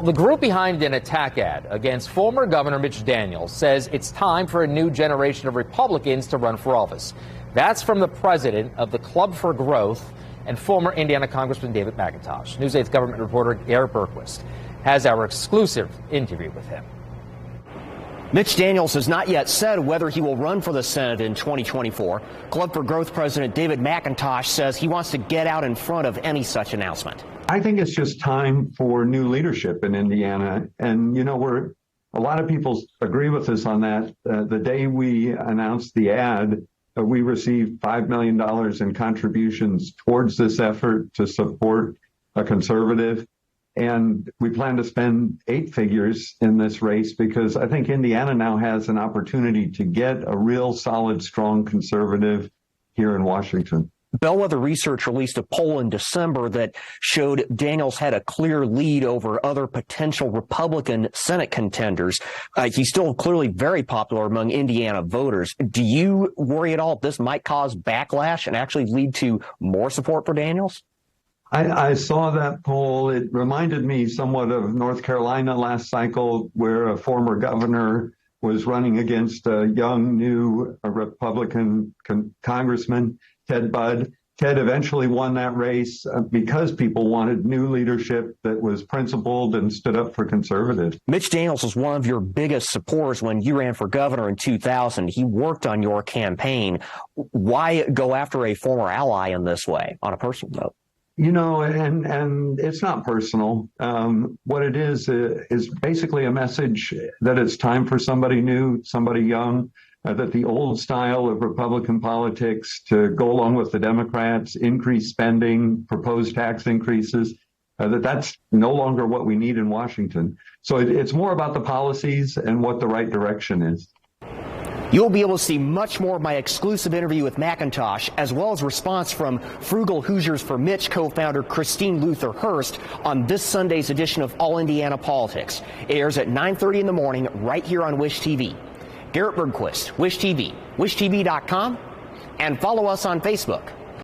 The group behind an attack ad against former Governor Mitch Daniels says it's time for a new generation of Republicans to run for office. That's from the president of the Club for Growth and former Indiana Congressman David McIntosh. News 8's government reporter Garrett Bergquist has our exclusive interview with him. Mitch Daniels has not yet said whether he will run for the Senate in 2024. Club for Growth President David McIntosh says he wants to get out in front of any such announcement. I think it's just time for new leadership in Indiana. And, you know, a lot of people agree with us on that. The day we announced the ad, we received $5 million in contributions towards this effort to support a conservative. And we plan to spend 8 figures in this race because I think Indiana now has an opportunity to get a real solid, strong conservative here in Washington. Bellwether Research released a poll in December that showed Daniels had a clear lead over other potential Republican Senate contenders. He's still clearly very popular among Indiana voters. Do you worry at all this might cause backlash and actually lead to more support for Daniels? I saw that poll. It reminded me somewhat of North Carolina last cycle, where a former governor was running against a young, new Republican congressman, Ted Budd. Ted eventually won that race because people wanted new leadership that was principled and stood up for conservatives. Mitch Daniels was one of your biggest supporters when you ran for governor in 2000. He worked on your campaign. Why go after a former ally in this way, on a personal note? You know, and it's not personal. What it is basically a message that it's time for somebody new, somebody young, that the old style of Republican politics to go along with the Democrats, increase spending, propose tax increases, that's no longer what we need in Washington. So it's more about the policies and what the right direction is. You'll be able to see much more of my exclusive interview with McIntosh, as well as response from Frugal Hoosiers for Mitch co-founder Christine Luther Hurst on this Sunday's edition of All Indiana Politics. It airs at 9:30 in the morning right here on Wish TV. Garrett Bergquist, Wish TV, wishtv.com, and follow us on Facebook.